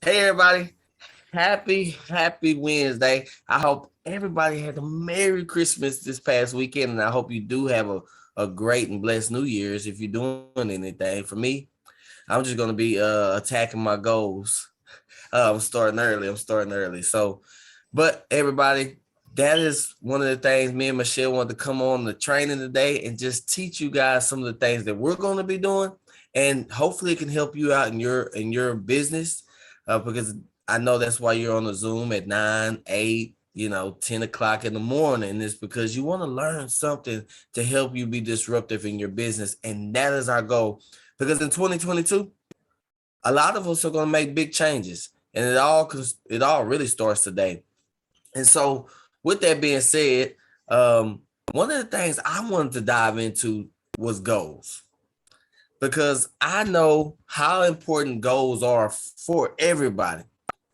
Hey everybody, happy Wednesday. I hope everybody had a Merry Christmas this past weekend, and I hope you do have a great and blessed New Year's if you're doing anything. For me, I'm just gonna be attacking my goals. I'm starting early. But everybody, that is one of the things me and Michelle wanted to come on the training today and just teach you guys some of the things that we're going to be doing, and hopefully it can help you out in your business, because I know that's why you're on the Zoom at 9, 8, 10 o'clock in the morning. It's because you want to learn something to help you be disruptive in your business, and that is our goal. Because in 2022, a lot of us are going to make big changes, and it all really starts today. And so, with that being said, one of the things I wanted to dive into was goals, because I know how important goals are for everybody.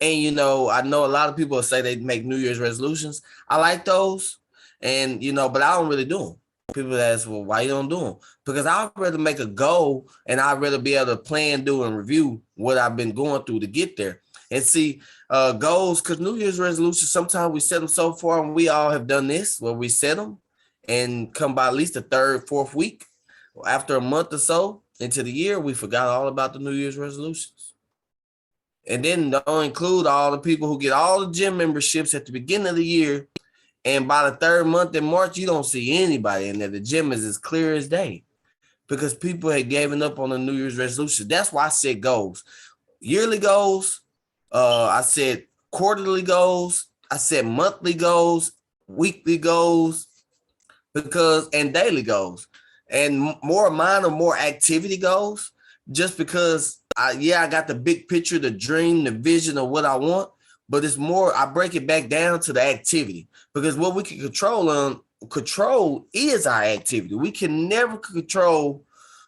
And I know a lot of people say they make New Year's resolutions. I like those, and but I don't really do them. People ask, well, why you don't do them? Because I'd rather make a goal, and I'd rather be able to plan, do, and review what I've been going through to get there. And see, goals, because New Year's resolutions, sometimes we set them so far, and we all have done this where we set them and come by at least the third, fourth week, after a month or so into the year, we forgot all about the New Year's resolutions. And then don't include all the people who get all the gym memberships at the beginning of the year, and by the third month in March, you don't see anybody in there. The gym is as clear as day because people had given up on the New Year's resolution. That's why I said goals. Yearly goals, I said quarterly goals, I said monthly goals, weekly goals, and daily goals. And more of mine are more activity goals, just because I got the big picture, the dream, the vision of what I want, but it's more, I break it back down to the activity, because what we can control is our activity. We can never control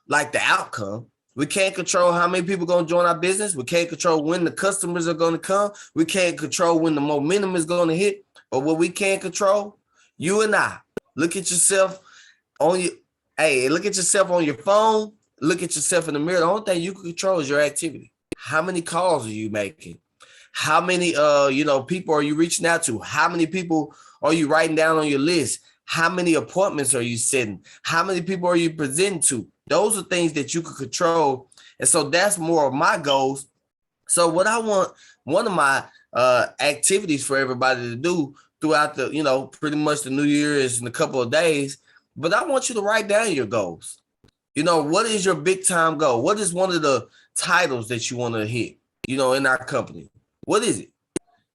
like the outcome. We can't control how many people are going to join our business. We can't control when the customers are going to come. We can't control when the momentum is going to hit. But what we can control, you and I, look at yourself on your, hey, look at yourself on your phone. Look at yourself in the mirror. The only thing you can control is your activity. How many calls are you making? How many people are you reaching out to? How many people are you writing down on your list? How many appointments are you setting? How many people are you presenting to? Those are things that you can control. And so that's more of my goals. So what I want, one of my activities for everybody to do throughout the, pretty much the New Year is in a couple of days, but I want you to write down your goals. What is your big time goal? What is one of the titles that you want to hit, in our company? What is it?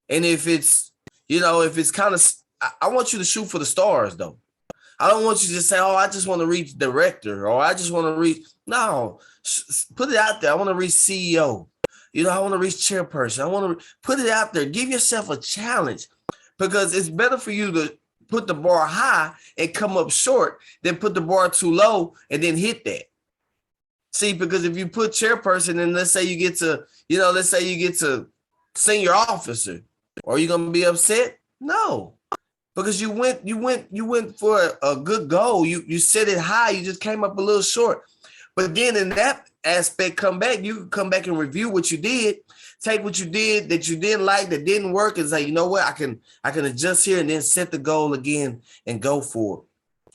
And if it's, if it's kind of, I want you to shoot for the stars though. I don't want you to say, oh, I just want to reach director, or I just want to reach, no, put it out there. I want to reach CEO. I want to reach chairperson. I want to put it out there. Give yourself a challenge, because it's better for you to put the bar high and come up short than put the bar too low and then hit that. See, because if you put chairperson and let's say you get to senior officer, are you going to be upset? No, because you went for a good goal. You set it high. You just came up a little short. But then in that aspect, you can come back and review what you did. Take what you did that you didn't like, that didn't work, and say, you know what, I can adjust here, and then set the goal again and go for it.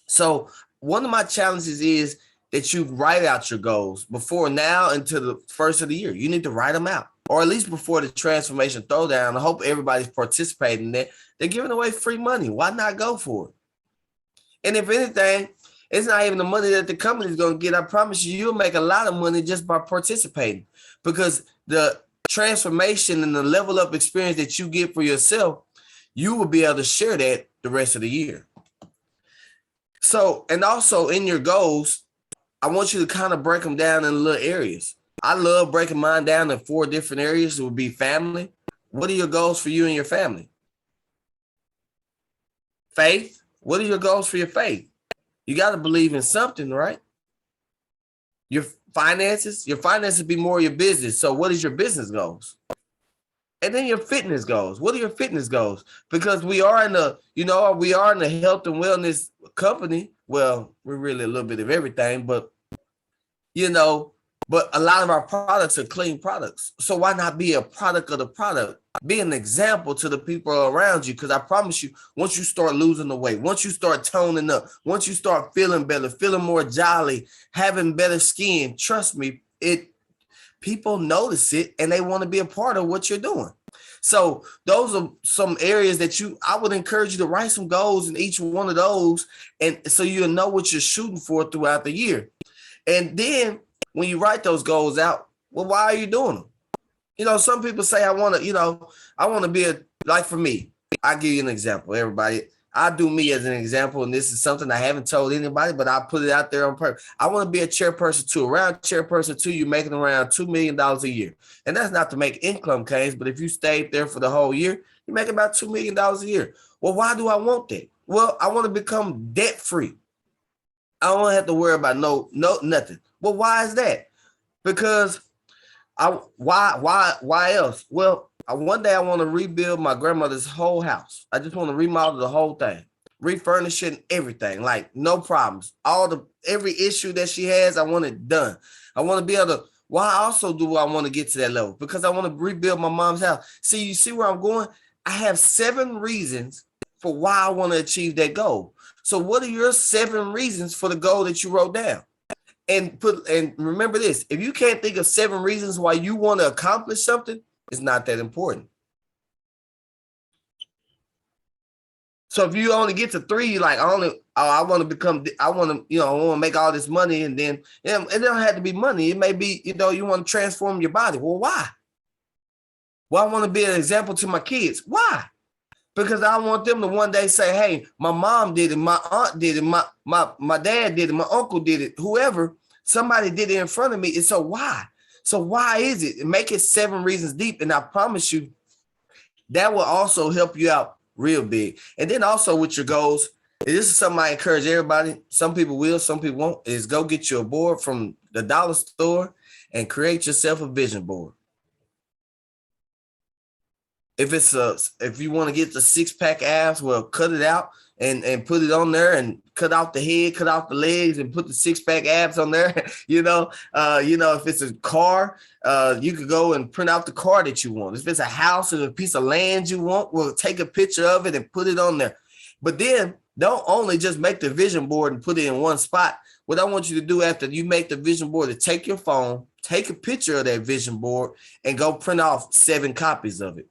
So one of my challenges is that you write out your goals before now until the first of the year. You need to write them out, or at least before the transformation throwdown. I hope everybody's participating in that. They're giving away free money. Why not go for it? And if anything, it's not even the money that the company is going to get. I promise you, you'll make a lot of money just by participating, because the transformation and the level up experience that you get for yourself, you will be able to share that the rest of the year. So, and also in your goals, I want you to kind of break them down in little areas. I love breaking mine down in 4 different areas. It would be family. What are your goals for you and your family? Faith. What are your goals for your faith? You got to believe in something, right? Your finances be more your business. So what is your business goals? And then your fitness goals. What are your fitness goals? Because we are in the health and wellness company. Well, we're really a little bit of everything, but But a lot of our products are clean products. So why not be a product of the product? Be an example to the people around you. Because I promise you, once you start losing the weight, once you start toning up, once you start feeling better, feeling more jolly, having better skin, trust me, people notice it and they want to be a part of what you're doing. So those are some areas that I would encourage you to write some goals in each one of those. And so you'll know what you're shooting for throughout the year. And then when you write those goals out, well, why are you doing them? You know, some people say, I want to be like for me, I'll give you an example, everybody. I do me as an example, and this is something I haven't told anybody, but I put it out there on purpose. I want to be a chairperson too. Around chairperson too, you're making around $2 million a year. And that's not to make income claims, but if you stayed there for the whole year, you make about $2 million a year. Well, why do I want that? Well, I want to become debt free. I don't have to worry about nothing. Well, why is that? Because why else? Well, one day I want to rebuild my grandmother's whole house. I just want to remodel the whole thing, refurnish it and everything, like no problems. Every issue that she has, I want it done. I want to be able to. Why also do I want to get to that level? Because I want to rebuild my mom's house. See, you see where I'm going? I have 7 reasons for why I want to achieve that goal. So what are your 7 reasons for the goal that you wrote down? And remember this, if you can't think of 7 reasons why you want to accomplish something, it's not that important. So if you only get to 3, you're like, I want to make all this money, and then it don't have to be money. It may be, you want to transform your body. Well, why? Well, I want to be an example to my kids. Why? Because I want them to one day say, hey, my mom did it, my aunt did it, my dad did it, my uncle did it, whoever, somebody did it in front of me. And so why? So why is it? Make it 7 reasons deep. And I promise you, that will also help you out real big. And then also with your goals, this is something I encourage everybody. Some people will, some people won't, is go get you a board from the dollar store and create yourself a vision board. If you want to get the 6-pack abs, well, cut it out and put it on there, and cut out the head, cut out the legs, and put the 6-pack abs on there. If it's a car, you could go and print out the car that you want. If it's a house or a piece of land you want, well, take a picture of it and put it on there. But then don't only just make the vision board and put it in one spot. What I want you to do after you make the vision board is take your phone, take a picture of that vision board, and go print off 7 copies of it.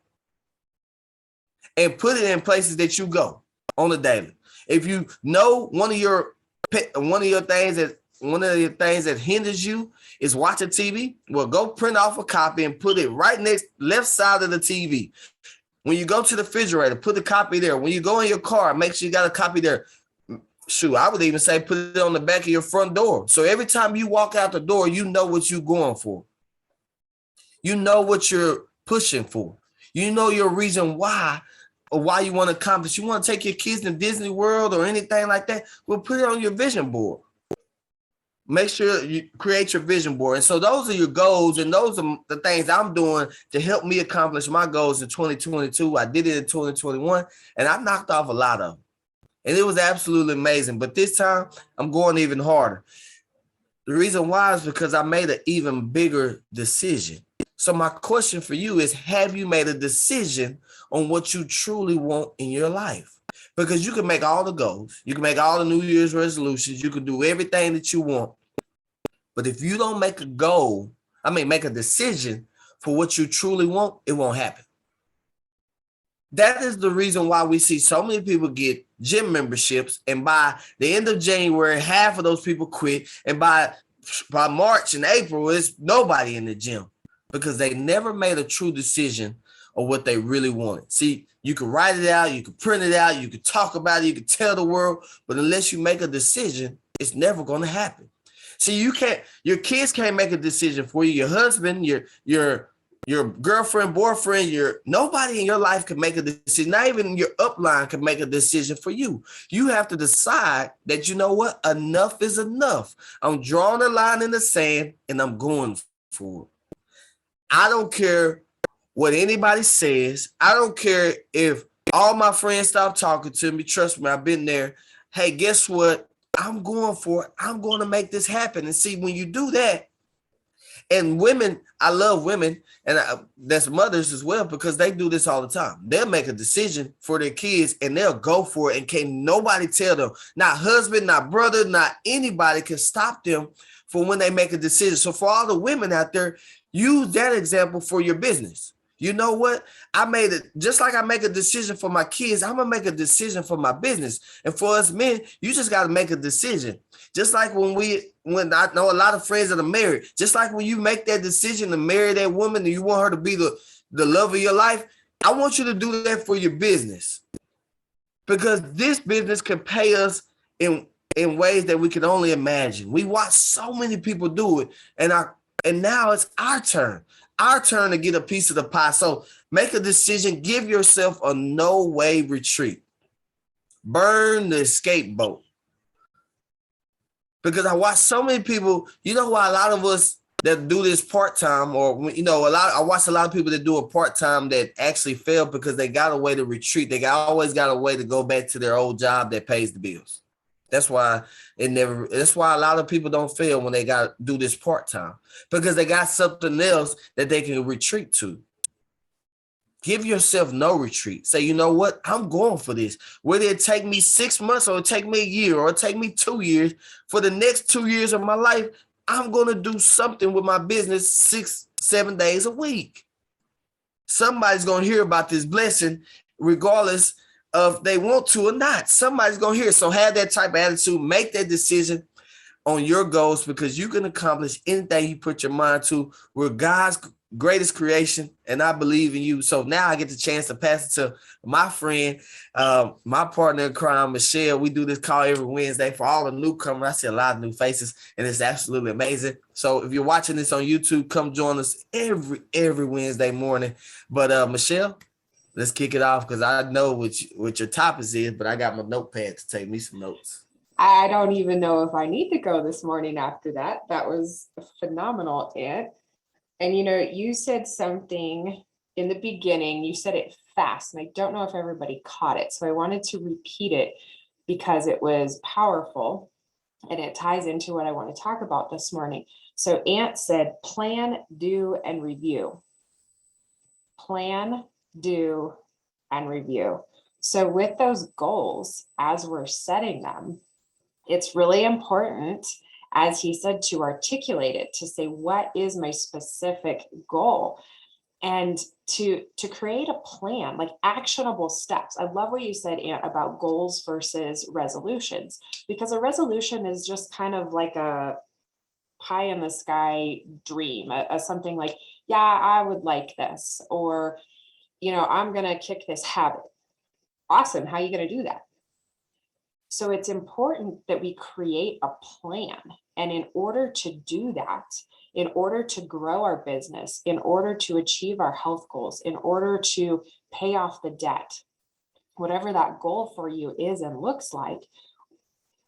And put it in places that you go on a daily. If you know one of your things that hinders you is watching TV, well, go print off a copy and put it right next left side of the TV. When you go to the refrigerator, put the copy there. When you go in your car, make sure you got a copy there. Shoot, I would even say put it on the back of your front door. So every time you walk out the door, you know what you're going for. You know what you're pushing for. You know your reason why. Or why you want to accomplish. You want to take your kids to Disney World or anything like that, well, put it on your vision board. Make sure you create your vision board. And so those are your goals, and those are the things I'm doing to help me accomplish my goals in 2022. I did it in 2021, and I knocked off a lot of them. And it was absolutely amazing. But this time, I'm going even harder. The reason why is because I made an even bigger decision. So my question for you is, have you made a decision on what you truly want in your life? Because you can make all the goals, you can make all the New Year's resolutions, you can do everything that you want. But if you don't make a decision for what you truly want, it won't happen. That is the reason why we see so many people get gym memberships, and by the end of January, half of those people quit. And by March and April, it's nobody in the gym. Because they never made a true decision of what they really wanted. See, you can write it out, you can print it out, you can talk about it, you can tell the world, but unless you make a decision, it's never going to happen. See, your kids can't make a decision for you. Your husband, your girlfriend, boyfriend, nobody in your life can make a decision. Not even your upline can make a decision for you. You have to decide that, you know what, enough is enough. I'm drawing a line in the sand and I'm going for it. I don't care what anybody says. I don't care if all my friends stop talking to me. Trust me, I've been there. Hey, guess what? I'm going for it. I'm going to make this happen. And see, when you do that, And women, I love women, and that's mothers as well, because they do this all the time. They'll make a decision for their kids and they'll go for it, and can't nobody tell them, not husband, not brother, not anybody can stop them from when they make a decision. So for all the women out there, use that example for your business. You know what? I made it, just like I make a decision for my kids, I'm gonna make a decision for my business. And for us men, you just got to make a decision. Just like when I know a lot of friends that are married, just like when you make that decision to marry that woman and you want her to be the love of your life, I want you to do that for your business, because this business can pay us in ways that we can only imagine. We watch so many people do it, and now it's our turn to get a piece of the pie. So make a decision, give yourself a no way retreat, burn the escape boat. Because I watch so many people, you know why a lot of us that do this part-time, or, you know, I watch a lot of people that do it part-time that actually fail because they got a way to retreat. They always got a way to go back to their old job that pays the bills. That's why a lot of people don't fail when they got to do this part-time, because they got something else that they can retreat to. Give yourself no retreat. Say, you know what? I'm going for this. Whether it take me 6 months or it take me a year or it take me 2 years, for the next 2 years of my life, I'm going to do something with my business 6-7 days a week. Somebody's going to hear about this blessing regardless of they want to or not. Somebody's going to hear. So have that type of attitude. Make that decision on your goals, because you can accomplish anything you put your mind to. We're God's greatest creation, and I believe in you. So now I get the chance to pass it to my friend, my partner in crime, Michelle. We do this call every Wednesday for all the newcomers. I see a lot of new faces, and it's absolutely amazing. So if you're watching this on YouTube, come join us every Wednesday morning. But Michelle, let's kick it off, because I know what your topic is, but I got my notepad to take me some notes. I don't even know if I need to go this morning after that. That was phenomenal, Ant. And, you know, you said something in the beginning, you said it fast, and I don't know if everybody caught it. So I wanted to repeat it because it was powerful and it ties into what I want to talk about this morning. So Ant said, plan, do, and review. Plan, do, and review. So with those goals, as we're setting them, it's really important, as he said, to articulate it, to say, what is my specific goal? And to create a plan, like actionable steps. I love what you said, Ant, about goals versus resolutions, because a resolution is just kind of like a pie in the sky dream, something like, yeah, I would like this, or, you know, I'm going to kick this habit. Awesome. How are you going to do that? So it's important that we create a plan. And in order to do that, in order to grow our business, in order to achieve our health goals, in order to pay off the debt, whatever that goal for you is and looks like,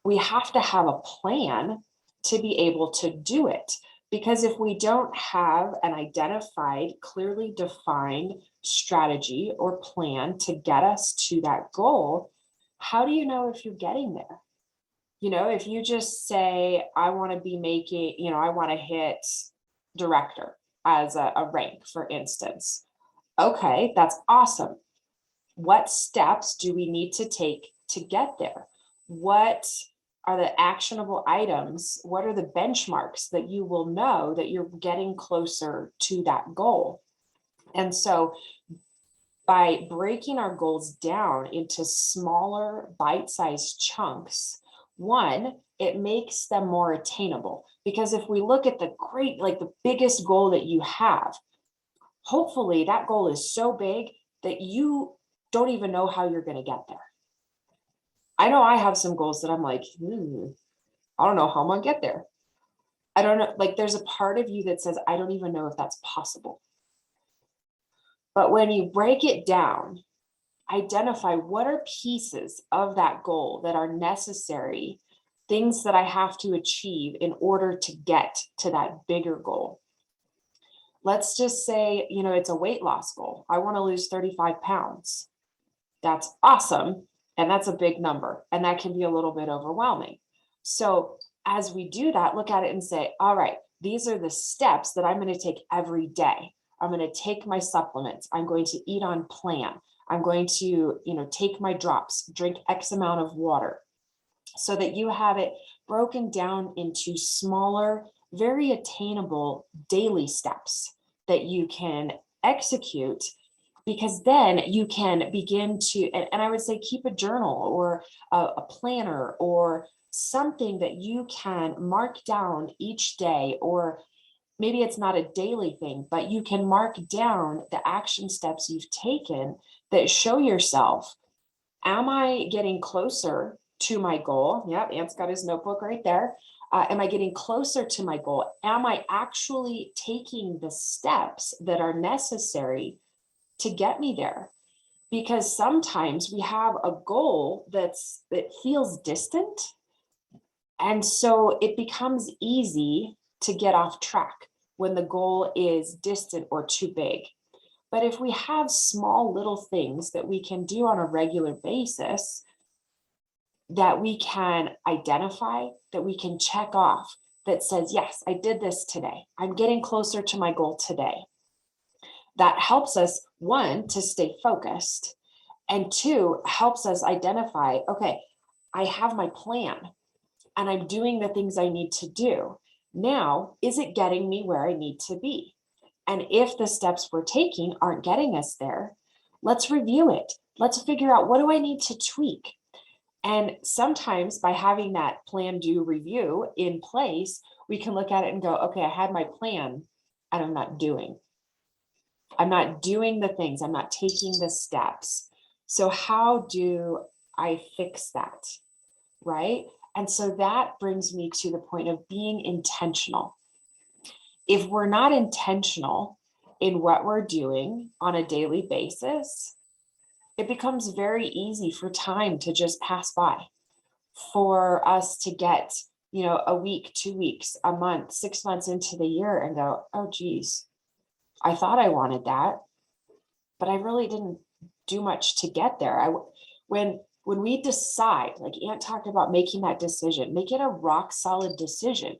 we have to have a plan to be able to do it. Because if we don't have an identified, clearly defined strategy or plan to get us to that goal, how do you know if you're getting there? You know, if you just say, I want to be making, you know, I want to hit director as a rank, for instance. Okay, that's awesome. What steps do we need to take to get there? What are the actionable items? What are the benchmarks that you will know that you're getting closer to that goal? And so by breaking our goals down into smaller bite-sized chunks, one, it makes them more attainable. Because if we look at the biggest goal that you have, hopefully that goal is so big that you don't even know how you're going to get there. I know I have some goals that I'm like, I don't know how I'm going to get there. I don't know. Like, there's a part of you that says, I don't even know if that's possible. But when you break it down, identify what are pieces of that goal that are necessary, things that I have to achieve in order to get to that bigger goal. Let's just say, you know, it's a weight loss goal. I want to lose 35 pounds. That's awesome. And that's a big number. And that can be a little bit overwhelming. So as we do that, look at it and say, all right, these are the steps that I'm going to take every day. I'm going to take my supplements. I'm going to eat on plan. I'm going to, take my drops, drink X amount of water, so that you have it broken down into smaller, very attainable daily steps that you can execute, because then you can begin to, and I would say keep a journal or a planner or something that you can mark down each day, or maybe it's not a daily thing, but you can mark down the action steps you've taken that show yourself, am I getting closer to my goal? Yep, Ant's got his notebook right there. Am I getting closer to my goal? Am I actually taking the steps that are necessary to get me there? Because sometimes we have a goal that feels distant. And so it becomes easy to get off track when the goal is distant or too big. But if we have small little things that we can do on a regular basis, that we can identify, that we can check off, that says, yes, I did this today. I'm getting closer to my goal today. That helps us, one, to stay focused, and two, helps us identify, okay, I have my plan and I'm doing the things I need to do. Now, is it getting me where I need to be? And if the steps we're taking aren't getting us there, let's review it. Let's figure out, what do I need to tweak? And sometimes by having that plan, do, review in place, we can look at it and go, okay, I had my plan and I'm not doing the things. I'm not taking the steps. So how do I fix that? Right? And so that brings me to the point of being intentional. If we're not intentional in what we're doing on a daily basis, it becomes very easy for time to just pass by, for us to get, a week, 2 weeks, a month, 6 months into the year and go, oh, geez, I thought I wanted that, but I really didn't do much to get there. When we decide, like Ant talked about, making that decision, make it a rock solid decision.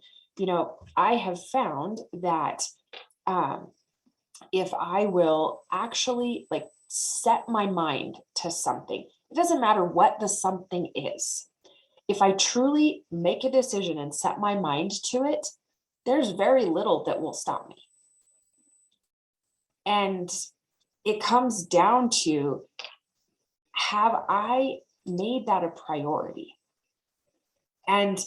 I have found that if I will actually set my mind to something, it doesn't matter what the something is. If I truly make a decision and set my mind to it, there's very little that will stop me. And it comes down to, have I made that a priority? And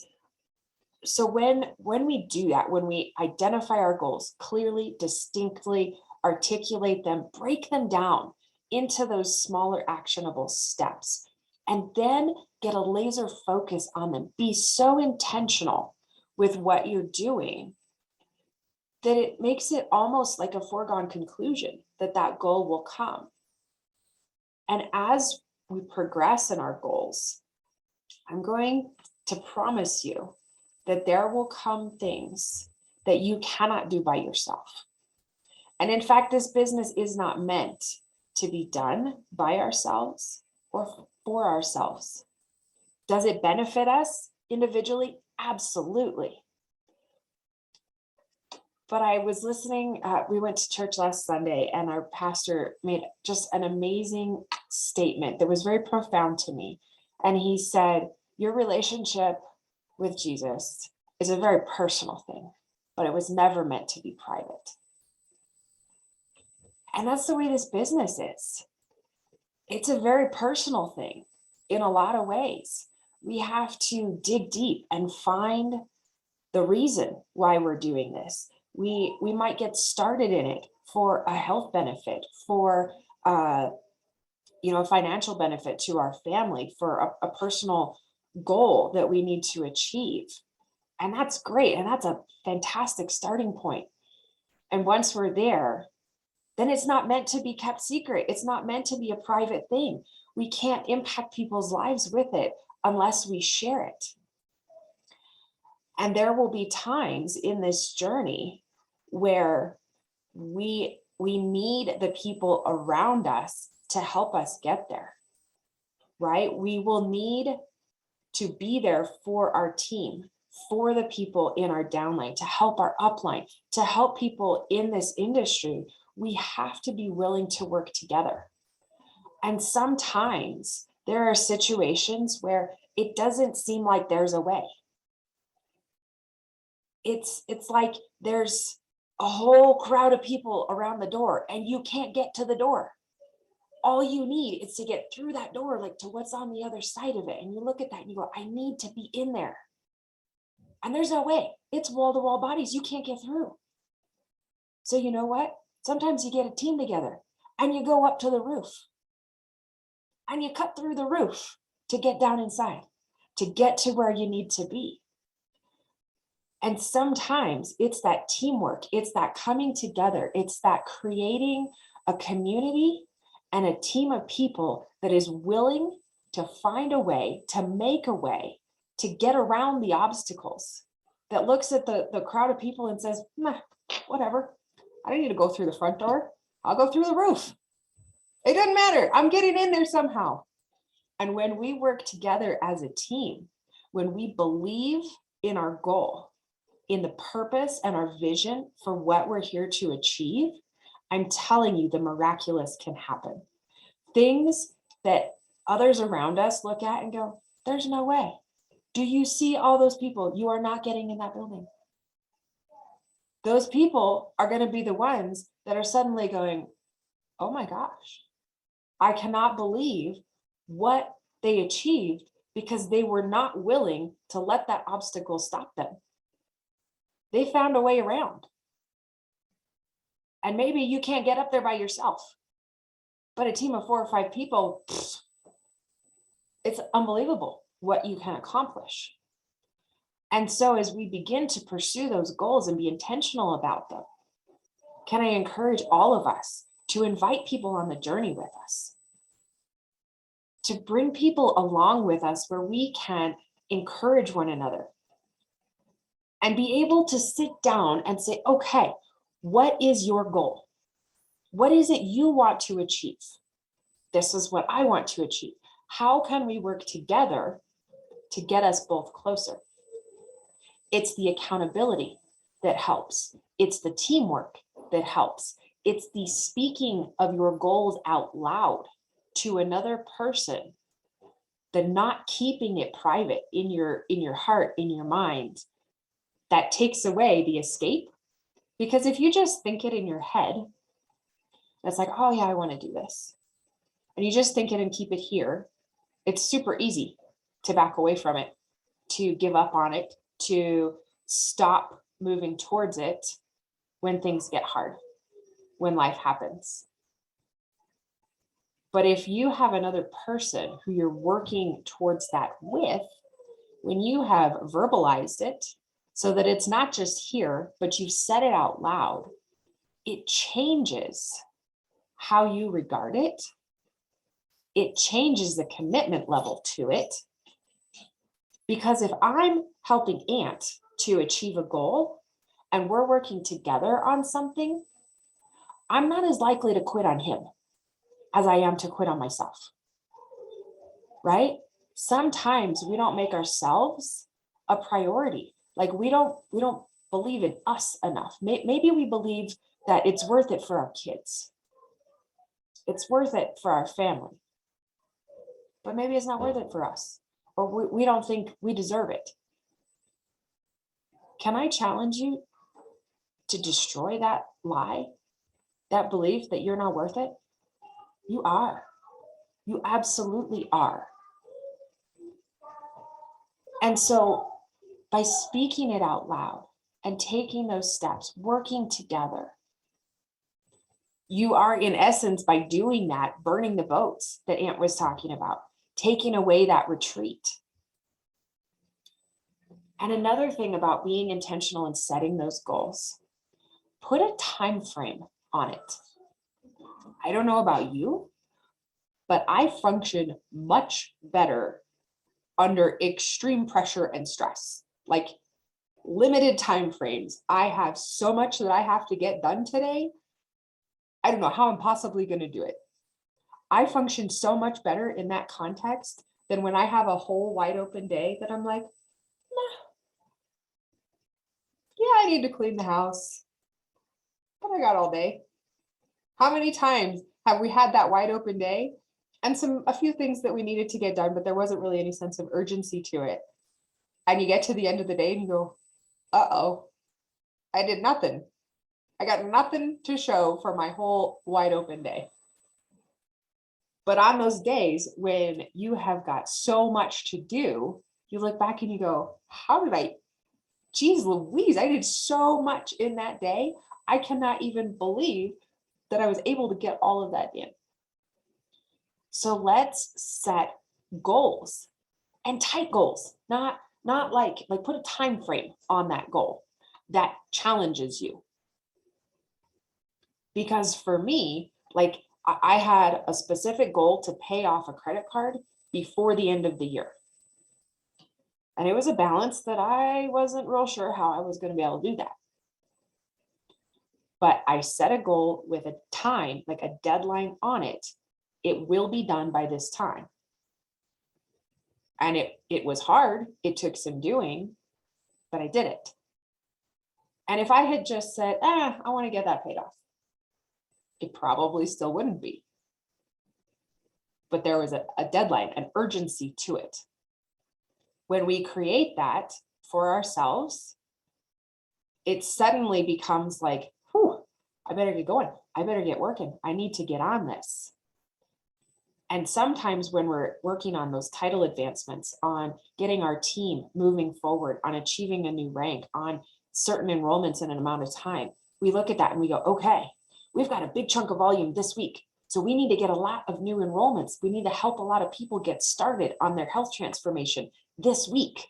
so when we do that, when we identify our goals clearly, distinctly, articulate them, break them down into those smaller actionable steps, and then get a laser focus on them, be so intentional with what you're doing that it makes it almost like a foregone conclusion that that goal will come. And as we progress in our goals, I'm going to promise you that there will come things that you cannot do by yourself. And in fact, this business is not meant to be done by ourselves or for ourselves. Does it benefit us individually? Absolutely. But I was listening, we went to church last Sunday, and our pastor made just an amazing statement that was very profound to me. And he said, your relationship with Jesus is a very personal thing, but it was never meant to be private. And that's the way this business is. It's a very personal thing in a lot of ways. We have to dig deep and find the reason why we're doing this. We might get started in it for a health benefit, for a financial benefit to our family, for a personal goal that we need to achieve. And that's great. And that's a fantastic starting point. And once we're there, then it's not meant to be kept secret. It's not meant to be a private thing. We can't impact people's lives with it unless we share it. And there will be times in this journey where we need the people around us to help us get there, right? We will need to be there for our team, for the people in our downline, to help our upline, to help people in this industry, we have to be willing to work together. And sometimes there are situations where it doesn't seem like there's a way. It's like there's a whole crowd of people around the door and you can't get to the door. All you need is to get through that door, like to what's on the other side of it. And you look at that and you go, I need to be in there. And there's no way. It's wall-to-wall bodies. You can't get through. So you know what? Sometimes you get a team together and you go up to the roof and you cut through the roof to get down inside, to get to where you need to be. And sometimes it's that teamwork, it's that coming together, it's that creating a community and a team of people that is willing to find a way, to make a way, to get around the obstacles, that looks at the crowd of people and says, nah, whatever, I don't need to go through the front door, I'll go through the roof. It doesn't matter, I'm getting in there somehow. And when we work together as a team, when we believe in our goal, in the purpose and our vision for what we're here to achieve, I'm telling you, the miraculous can happen. Things that others around us look at and go, there's no way. Do you see all those people? You are not getting in that building. Those people are going to be the ones that are suddenly going, oh my gosh, I cannot believe what they achieved because they were not willing to let that obstacle stop them. They found a way around. And maybe you can't get up there by yourself, but a team of 4 or 5 people, it's unbelievable what you can accomplish. And so as we begin to pursue those goals and be intentional about them, can I encourage all of us to invite people on the journey with us, to bring people along with us where we can encourage one another and be able to sit down and say, okay, what is your goal? What is it you want to achieve? This is what I want to achieve. How can we work together to get us both closer? It's the accountability that helps. It's the teamwork that helps. It's the speaking of your goals out loud to another person, the not keeping it private in your heart, in your mind, that takes away the escape. Because if you just think it in your head, it's like, oh yeah, I want to do this. And you just think it and keep it here. It's super easy to back away from it, to give up on it, to stop moving towards it when things get hard, when life happens. But if you have another person who you're working towards that with, when you have verbalized it, so that it's not just here, but you've said it out loud, it changes how you regard it. It changes the commitment level to it. Because if I'm helping Ant to achieve a goal and we're working together on something, I'm not as likely to quit on him as I am to quit on myself, right? Sometimes we don't make ourselves a priority. Like we don't believe in us enough. Maybe we believe that it's worth it for our kids. It's worth it for our family. But maybe it's not worth it for us. Or we don't think we deserve it. Can I challenge you to destroy that lie, that belief that you're not worth it? You are. You absolutely are. And so by speaking it out loud and taking those steps, working together, you are in essence, by doing that, burning the boats that Ant was talking about, taking away that retreat. And another thing about being intentional and setting those goals, put a time frame on it. I don't know about you, but I function much better under extreme pressure and stress, like limited time frames. I have so much that I have to get done today. I don't know how I'm possibly going to do it. I function so much better in that context than when I have a whole wide open day that I'm like, nah, Yeah, I need to clean the house, but I got all day. How many times have we had that wide open day and a few things that we needed to get done, but there wasn't really any sense of urgency to it. And you get to the end of the day and you go, uh-oh, I did nothing. I got nothing to show for my whole wide open day. But on those days when you have got so much to do, you look back and you go, geez Louise, I did so much in that day. I cannot even believe that I was able to get all of that in. So let's set goals, and tight goals, not like put a time frame on that goal that challenges you. Because for me, like I had a specific goal to pay off a credit card before the end of the year. And it was a balance that I wasn't real sure how I was going to be able to do that. But I set a goal with a time, like a deadline on it. It will be done by this time. And it was hard. It took some doing, but I did it. And if I had just said, I want to get that paid off, it probably still wouldn't be. But there was a deadline, an urgency to it. When we create that for ourselves, it suddenly becomes like, I better get going. I better get working. I need to get on this. And sometimes when we're working on those title advancements, on getting our team moving forward, on achieving a new rank, on certain enrollments in an amount of time, we look at that and we go, okay, we've got a big chunk of volume this week. So we need to get a lot of new enrollments. We need to help a lot of people get started on their health transformation this week.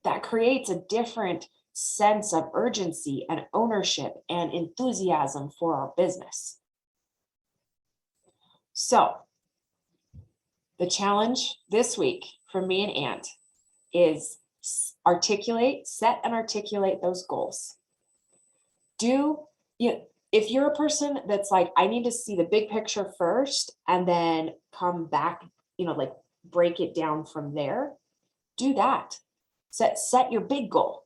That creates a different sense of urgency and ownership and enthusiasm for our business. So the challenge this week for me and Ant is set and articulate those goals. If you're a person that's like, I need to see the big picture first and then come back, like break it down from there, do that. Set your big goal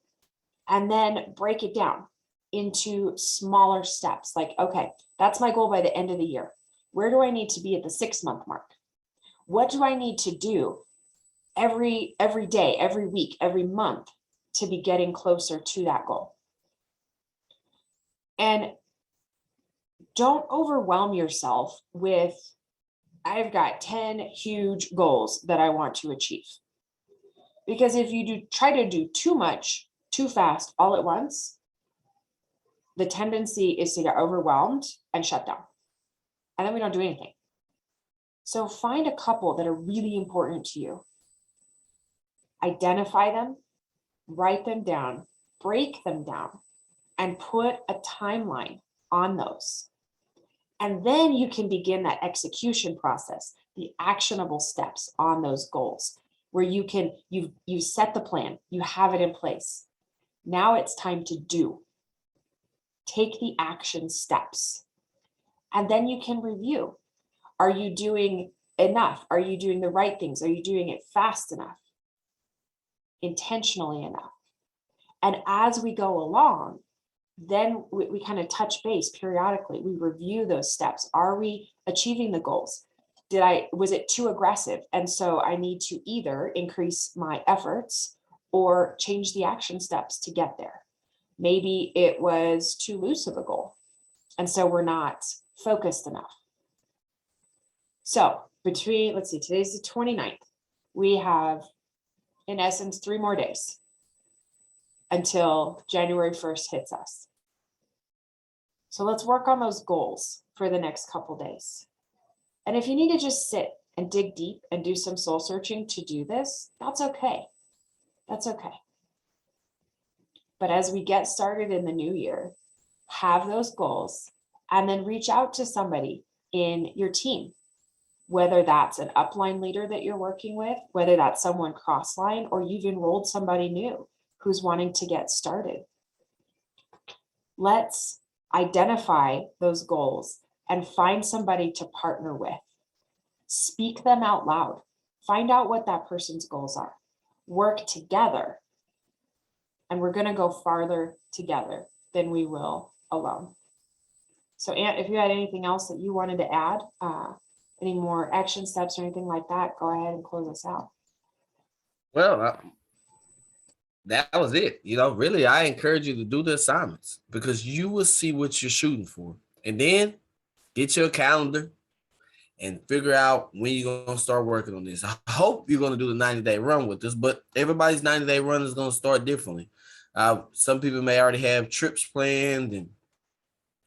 and then break it down into smaller steps. Like, okay, that's my goal by the end of the year. Where do I need to be at the 6-month mark? What do I need to do every day, every week, every month to be getting closer to that goal? And don't overwhelm yourself with, I've got 10 huge goals that I want to achieve. Because if you try to do too much, too fast, all at once, the tendency is to get overwhelmed and shut down. And then we don't do anything. So find a couple that are really important to you. Identify them, write them down, break them down, and put a timeline on those. And then you can begin that execution process, the actionable steps on those goals, where you set the plan, you have it in place. Now it's time to do. Take the action steps. And then you can review. Are you doing enough? Are you doing the right things? Are you doing it fast enough? Intentionally enough? And as we go along, then we kind of touch base periodically. We review those steps. Are we achieving the goals? Was it too aggressive? And so I need to either increase my efforts or change the action steps to get there. Maybe it was too loose of a goal. And so we're not focused enough. So let's see, today's the 29th. We have, in essence, 3 more days until January 1st hits us. So let's work on those goals for the next couple days. And if you need to just sit and dig deep and do some soul searching to do this, that's okay. That's okay. But as we get started in the new year, have those goals and then reach out to somebody in your team, whether that's an upline leader that you're working with, whether that's someone crossline, or you've enrolled somebody new who's wanting to get started. Let's identify those goals and find somebody to partner with. Speak them out loud. Find out what that person's goals are. Work together and we're going to go farther together than we will alone. So Aunt, if you had anything else that you wanted to add, any more action steps or anything like that, go ahead and close us out. Well, that was it. Really, I encourage you to do the assignments because you will see what you're shooting for. And then get your calendar and figure out when you're going to start working on this. I hope you're going to do the 90-day run with this, but everybody's 90-day run is going to start differently. Some people may already have trips planned and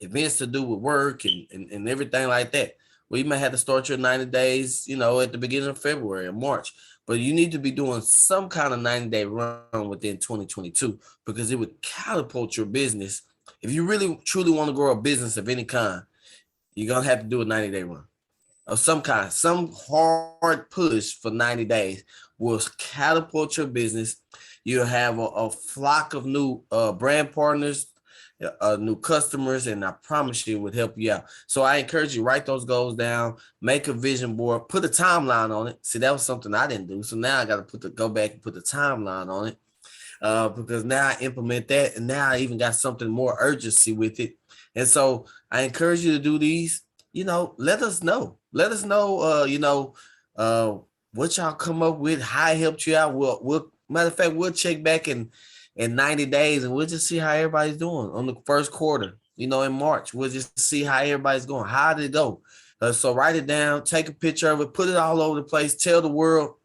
events to do with work and everything like that. Well, you might have to start your 90 days, at the beginning of February or March, but you need to be doing some kind of 90-day run within 2022 because it would catapult your business. If you really truly want to grow a business of any kind, you're going to have to do a 90-day run of some kind. Some hard push for 90 days will catapult your business. You'll have a flock of new brand partners, new customers, and I promise you it would help you out. So I encourage you, write those goals down, make a vision board, put a timeline on it. See, that was something I didn't do. So now I got to go back and put the timeline on it because now I implement that, and now I even got something more urgency with it. And so I encourage you to do these. Let us know. Let us know, what y'all come up with, how it helped you out. We'll matter of fact, we'll check back in 90 days and we'll just see how everybody's doing on the first quarter, in March. We'll just see how everybody's going. How did it go? So write it down, take a picture of it, put it all over the place, tell the world,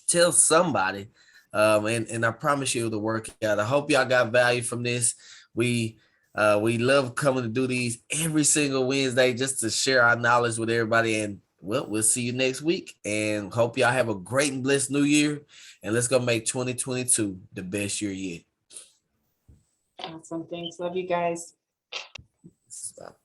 tell somebody. And I promise you it'll work out. I hope y'all got value from this. We love coming to do these every single Wednesday just to share our knowledge with everybody. And we'll see you next week and hope y'all have a great and blessed new year. And let's go make 2022 the best year yet. Awesome. Thanks. Love you guys. Stop.